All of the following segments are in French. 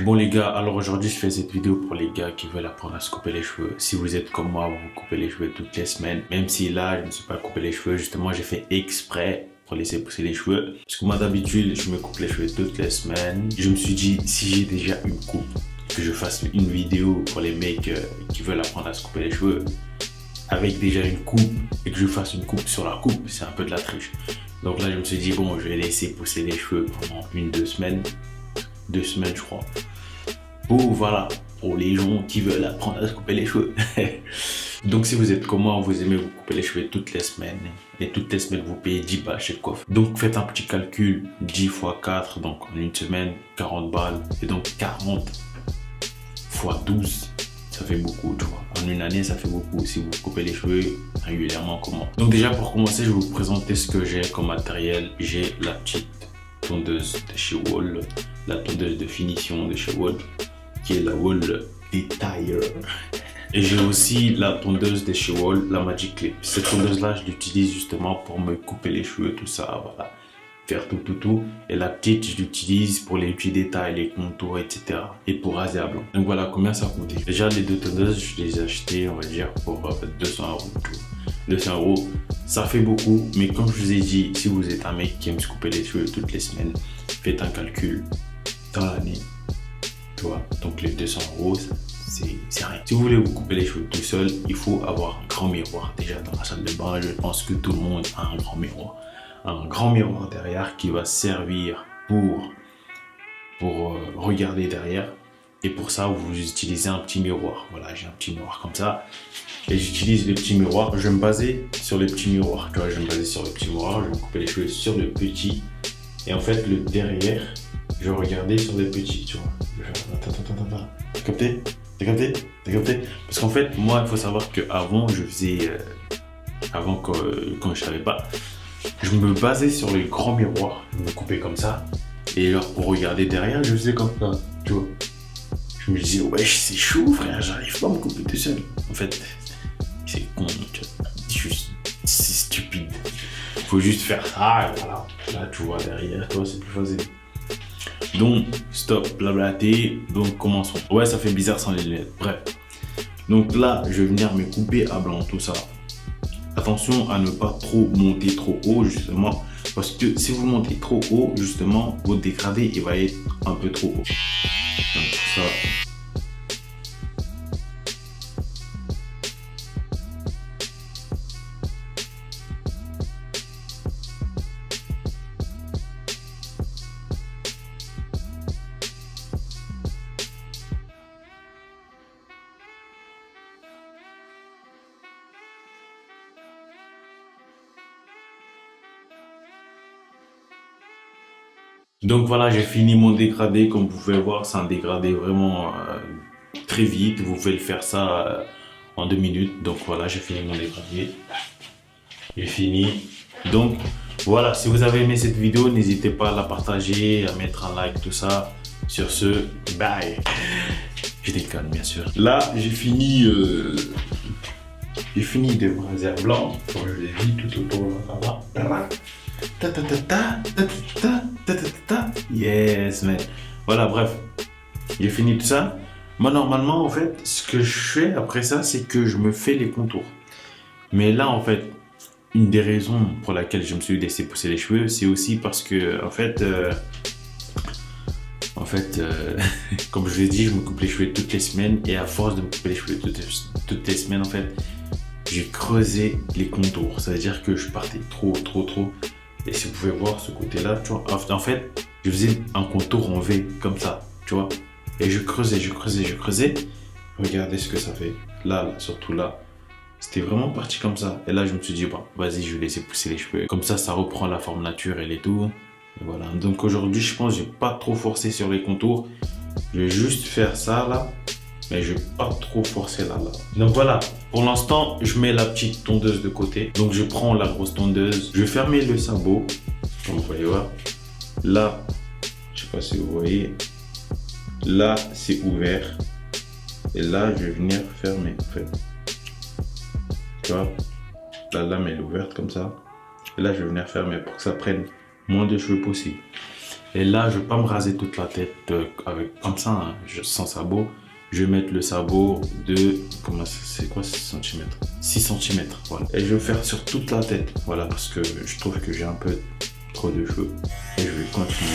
Bon les gars, alors aujourd'hui je fais cette vidéo pour les gars qui veulent apprendre à se couper les cheveux. Si vous êtes comme moi, vous vous coupez les cheveux toutes les semaines. Même si là je ne me suis pas coupé les cheveux, justement j'ai fait exprès pour laisser pousser les cheveux. Parce que moi d'habitude je me coupe les cheveux toutes les semaines. Je me suis dit si j'ai déjà une coupe, que je fasse une vidéo pour les mecs qui veulent apprendre à se couper les cheveux avec déjà une coupe et que je fasse une coupe sur la coupe, c'est un peu de la triche. Donc là je me suis dit bon, je vais laisser pousser les cheveux pendant 1-2 semaines. 2 semaines je crois. Voilà, pour les gens qui veulent apprendre à se couper les cheveux. Donc si vous êtes comme moi, vous aimez vous couper les cheveux toutes les semaines et toutes les semaines vous payez 10 balles chez le coiffeur. Donc faites un petit calcul, 10 fois 4, donc en une semaine 40 balles et donc 40 fois 12, ça fait beaucoup, tu vois. En une année, ça fait beaucoup si vous coupez les cheveux régulièrement comme moi. Donc déjà pour commencer, je vais vous présenter ce que j'ai comme matériel. J'ai la petite tondeuse de chez Wall, la tondeuse de finition de chez Wall, qui est la Wall Detailler. Et j'ai aussi la tondeuse de chez Wall, la Magic Clip. Cette tondeuse là, je l'utilise justement pour me couper les cheveux, tout ça, voilà. Faire tout. Et la petite, je l'utilise pour les petits détails, les contours, etc. Et pour raser à blanc. Donc voilà, combien ça coûte. Déjà, les deux tondeuses, je les ai achetées, on va dire, pour 200 €. 200 €, ça fait beaucoup. Mais comme je vous ai dit, si vous êtes un mec qui aime se couper les cheveux toutes les semaines, faites un calcul dans l'année. Tu vois, donc les 200 €, c'est rien. Si vous voulez vous couper les cheveux tout seul, il faut avoir un grand miroir. Déjà dans la salle de bain, je pense que tout le monde a un grand miroir. Un grand miroir derrière qui va servir pour regarder derrière. Et pour ça, vous utilisez un petit miroir. Voilà, j'ai un petit miroir comme ça. Et j'utilise les petits miroirs. Je vais me baser sur les petits miroirs. Tu vois, je vais me baser sur le petit miroir. Je vais me couper les cheveux sur le petit. Et en fait, le derrière, je vais regarder sur le petit, tu vois. Attends. T'as capté? T'as capté? Parce qu'en fait, moi, il faut savoir qu'avant, je faisais... avant, quand je savais pas, je me basais sur les grands miroirs. Je me coupais comme ça. Et alors, pour regarder derrière, je faisais comme ça, tu vois. Je me disais, wesh, c'est chaud, frère, j'arrive pas à me couper tout seul. En fait, c'est con, c'est stupide. Faut juste faire ça, et voilà. Là, tu vois, derrière toi, c'est plus facile. Donc, stop, blablaté. Donc, commençons. Ouais, ça fait bizarre sans les lunettes. Bref. Donc là, je vais venir me couper à blanc, tout ça. Attention à ne pas trop monter trop haut, justement. Parce que si vous montez trop haut, justement, votre dégradé, il va être un peu trop haut. Donc, ça. Donc voilà, j'ai fini mon dégradé. Comme vous pouvez voir, c'est un dégradé vraiment très vite. Vous pouvez le faire ça en 2 minutes. Donc voilà, j'ai fini mon dégradé. J'ai fini. Donc voilà, si vous avez aimé cette vidéo, n'hésitez pas à la partager, à mettre un like, tout ça. Sur ce, bye. Je déconne, bien sûr. Là, j'ai fini de braser à blanc. Comme je l'ai dit tout autour là. Yes, man. Voilà, bref. J'ai fini tout ça. Moi, normalement, en fait, ce que je fais après ça, c'est que je me fais les contours. Mais là, en fait, une des raisons pour laquelle je me suis laissé pousser les cheveux, c'est aussi parce que, en fait, comme je l'ai dit, je me coupe les cheveux toutes les semaines. Et à force de me couper les cheveux toutes les semaines, en fait, j'ai creusé les contours. Ça veut dire que je partais trop. Et si vous pouvez voir ce côté-là, tu vois, en fait, je faisais un contour en V, comme ça, tu vois. Et je creusais. Regardez ce que ça fait. Là, surtout là. C'était vraiment parti comme ça. Et là, je me suis dit, bon, vas-y, je vais laisser pousser les cheveux. Comme ça reprend la forme naturelle et tout. Et voilà. Donc aujourd'hui, je pense que je vais pas trop forcer sur les contours. Je vais juste faire ça, là. Mais je vais pas trop forcer là. Donc voilà, pour l'instant, je mets la petite tondeuse de côté. Donc je prends la grosse tondeuse. Je vais fermer le sabot, comme vous voyez voir. Là, je sais pas si vous voyez. Là, c'est ouvert. Et là, je vais venir fermer, en fait. Tu vois, la lame elle est ouverte comme ça. Et là, je vais venir fermer pour que ça prenne moins de cheveux possible. Et là, je vais pas me raser toute la tête avec comme ça, hein, sans sabot. Je vais mettre le sabot de, comment c'est quoi 6 cm? 6 cm, voilà. Et je vais faire sur toute la tête, voilà, parce que je trouve que j'ai un peu trop de cheveux. Et je vais continuer.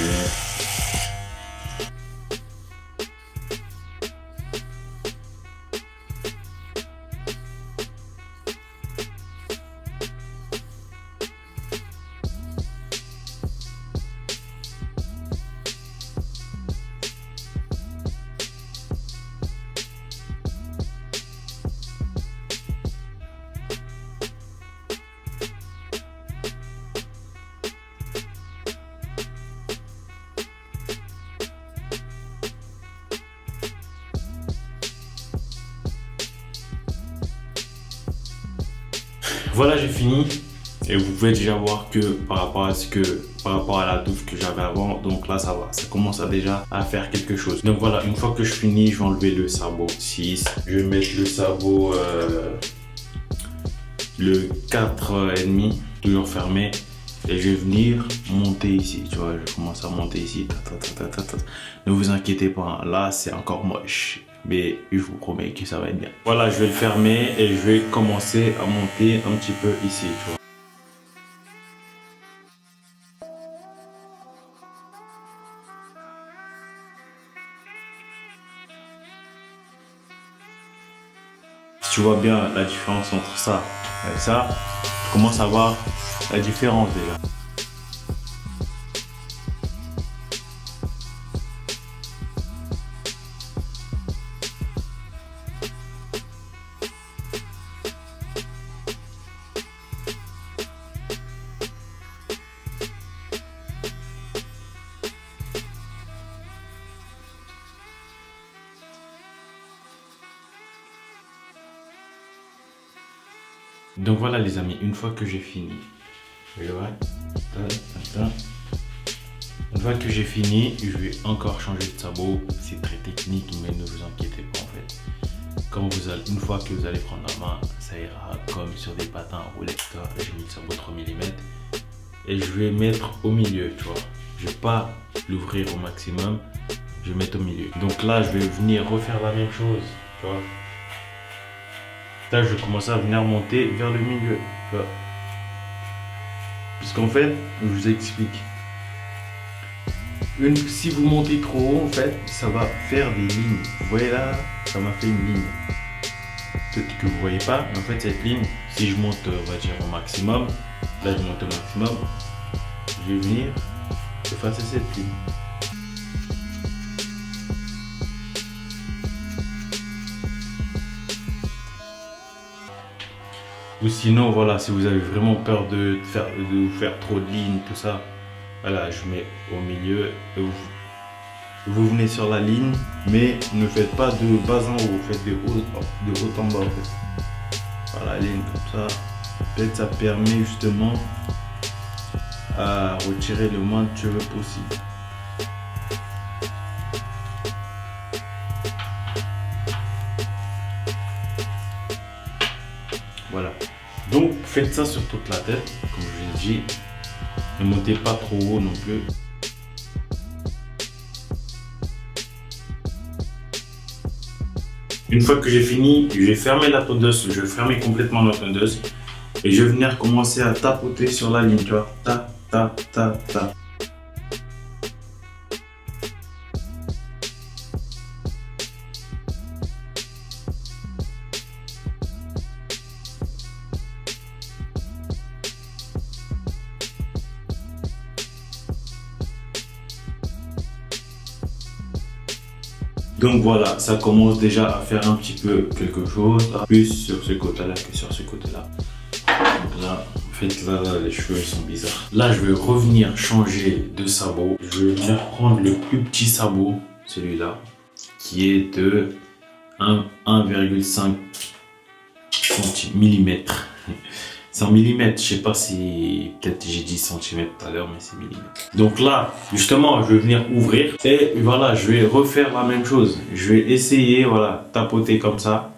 Voilà, j'ai fini. Et vous pouvez déjà voir que par rapport à la douche que j'avais avant, donc là ça va, ça commence déjà à faire quelque chose. Donc voilà, une fois que je finis, je vais enlever le sabot 6. Je vais mettre le sabot le 4,5, toujours fermé. Et je vais venir monter ici, tu vois, je commence à monter ici. Ne vous inquiétez pas, là c'est encore moche. Mais je vous promets que ça va être bien. Voilà, je vais le fermer et je vais commencer à monter un petit peu ici, tu vois. Si tu vois bien la différence entre ça et ça, tu commences à voir la différence déjà. Donc voilà les amis, une fois que j'ai fini, une fois que j'ai fini, je vais encore changer de sabot. C'est très technique, mais ne vous inquiétez pas en fait. Une fois que vous allez prendre la main, ça ira comme sur des patins à roulettes. J'ai mis le sabot 3 mm et je vais mettre au milieu, tu vois. Je vais pas l'ouvrir au maximum, je vais mettre au milieu. Donc là, je vais venir refaire la même chose, tu vois. Là, je vais commencer à venir monter vers le milieu. Puisqu'en fait, je vous explique. Si vous montez trop haut, en fait, ça va faire des lignes. Vous voyez là, ça m'a fait une ligne. Peut-être que vous ne voyez pas, mais en fait, cette ligne, si je monte, on va dire, au maximum, là, je monte au maximum, je vais venir effacer cette ligne. Ou sinon, voilà, si vous avez vraiment peur de vous faire trop de lignes, tout ça, voilà, je mets au milieu. Et vous venez sur la ligne, mais ne faites pas de bas en haut, faites de haut en bas. En fait. Voilà, la ligne comme ça. Peut-être ça permet justement à retirer le moins de cheveux possible. Voilà. Donc faites ça sur toute la tête, comme je l'ai dit. Ne montez pas trop haut non plus. Une fois que j'ai fini, je vais fermer la tondeuse, je vais fermer complètement la tondeuse et je vais venir commencer à tapoter sur la ligne, tu vois. Ta, ta, ta, ta. Donc voilà, ça commence déjà à faire un petit peu quelque chose, plus sur ce côté-là que sur ce côté-là. Donc là, en fait, là, les cheveux ils sont bizarres. Là, je vais revenir changer de sabot. Je vais venir prendre le plus petit sabot, celui-là, qui est de 1,5 mm. C'est en millimètres, je sais pas si peut-être j'ai dit centimètres tout à l'heure, mais c'est millimètres. Donc là, justement, je vais venir ouvrir et voilà, je vais refaire la même chose. Je vais essayer, voilà, tapoter comme ça.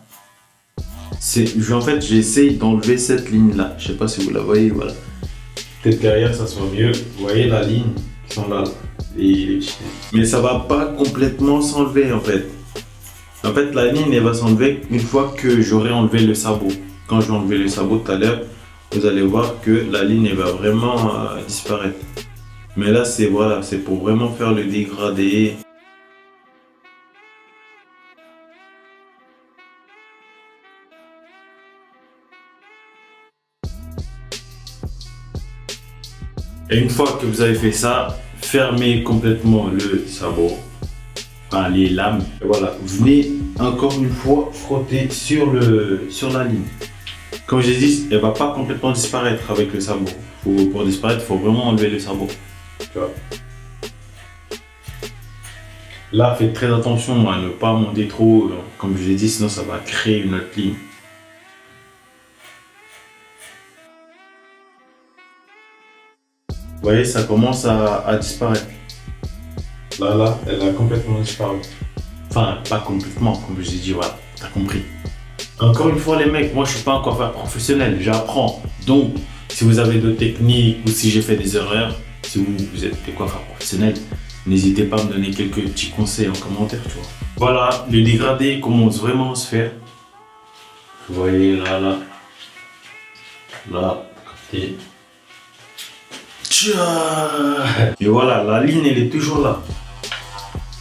En fait, j'essaye d'enlever cette ligne-là. Je sais pas si vous la voyez, voilà. Peut-être derrière, ça soit mieux. Vous voyez la ligne qui sont là. Mais ça va pas complètement s'enlever en fait. En fait, la ligne elle va s'enlever une fois que j'aurai enlevé le sabot. Quand je vais enlever le sabot tout à l'heure, vous allez voir que la ligne elle va vraiment disparaître. Mais là, c'est voilà, c'est pour vraiment faire le dégradé. Et une fois que vous avez fait ça, fermez complètement le sabot, enfin les lames. Et voilà, venez encore une fois frotter sur la ligne. Comme j'ai dit, elle va pas complètement disparaître avec le sabot. Pour disparaître, il faut vraiment enlever le sabot. Tu vois. Là, faites très attention à ne pas monter trop, comme je l'ai dit, sinon ça va créer une autre ligne. Vous voyez, ça commence à disparaître. Là, elle a complètement disparu. Enfin, pas complètement, comme je l'ai dit, voilà, t'as compris. Encore une fois, les mecs, moi je suis pas un coiffeur professionnel, j'apprends. Donc, si vous avez d'autres techniques ou si j'ai fait des erreurs, si vous êtes des coiffeurs professionnels, n'hésitez pas à me donner quelques petits conseils en commentaire, tu vois. Voilà, le dégradé commence vraiment à se faire. Vous voyez là, capté. Et voilà, la ligne elle est toujours là.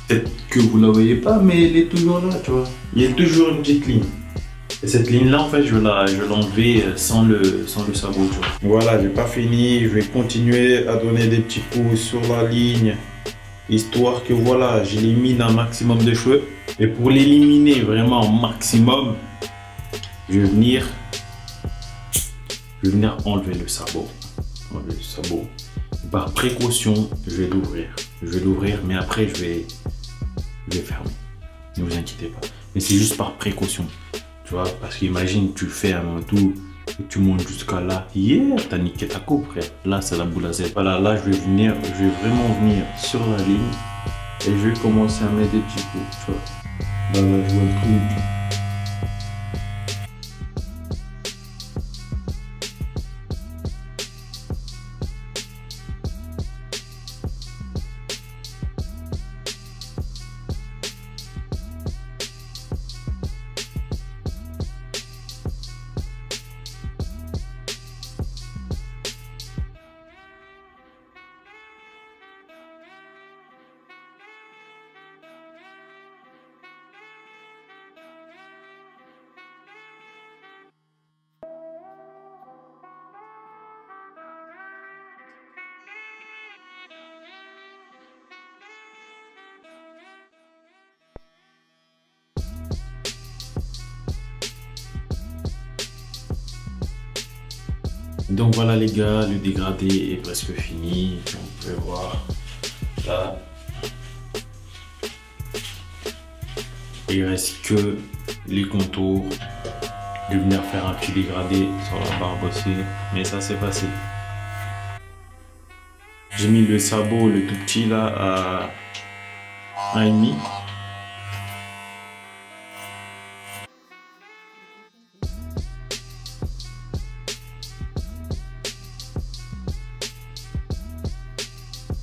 Peut-être que vous ne la voyez pas, mais elle est toujours là, tu vois. Il y a toujours une petite ligne. Et cette ligne-là, en fait, je vais l'enlever sans le sabot, tu vois. Voilà, j'ai pas fini. Je vais continuer à donner des petits coups sur la ligne, histoire que voilà, j'élimine un maximum de cheveux. Et pour l'éliminer vraiment au maximum, je vais venir enlever le sabot. Enlever le sabot. Par précaution, je vais l'ouvrir. Je vais l'ouvrir, mais après, je vais fermer. Ne vous inquiétez pas. Mais c'est juste par précaution. Tu vois, parce qu'imagine, tu fais un tout, et tu montes jusqu'à là. Yeah, t'as niqué ta coupe, frère. Là, c'est la boule à Z. Voilà, là, je vais vraiment venir sur la ligne. Et je vais commencer à mettre des petits coups, tu vois. Là, je vois le truc. Donc voilà les gars, le dégradé est presque fini. On peut voir là. Il reste que les contours. Je vais venir faire un petit dégradé sur la barbe aussi, mais ça c'est facile. J'ai mis le sabot, le tout petit là, à 1,5.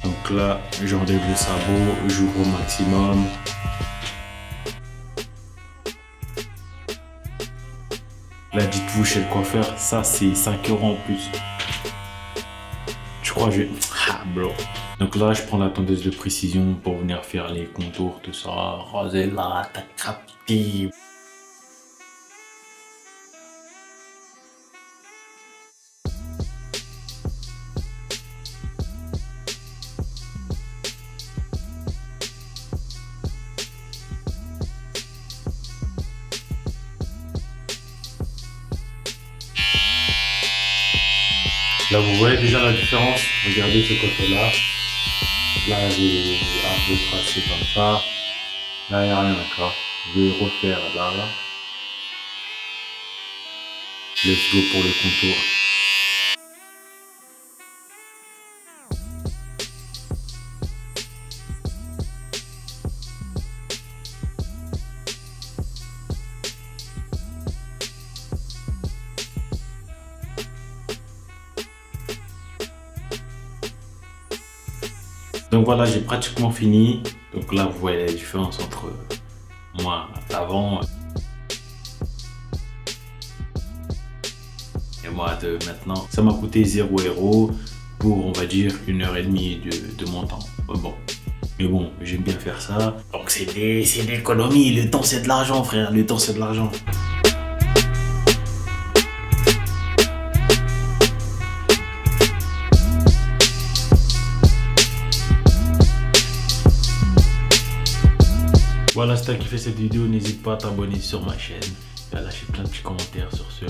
Donc là, j'enlève le sabot, j'ouvre au maximum. Là, dites-vous chez le coiffeur, ça c'est 5 € en plus. Je crois que je vais... Ah, bro. Donc là, je prends la tondeuse de précision pour venir faire les contours, tout ça. Raser là, t'as capté. Là, vous voyez déjà la différence. Regardez ce côté-là. Là, j'ai un peu tracé comme ça. Là, il n'y a rien, d'accord. Je vais refaire là. Let's go pour le contour. Donc voilà, j'ai pratiquement fini. Donc là, vous voyez la différence entre moi avant et moi de maintenant. Ça m'a coûté 0 € pour, on va dire, 1h30 de mon temps. Bon. Mais bon, j'aime bien faire ça. Donc c'est de l'économie. Le temps, c'est de l'argent, frère. Le temps, c'est de l'argent. Voilà, si t'as kiffé cette vidéo, n'hésite pas à t'abonner sur ma chaîne et à lâcher plein de petits commentaires sur ce.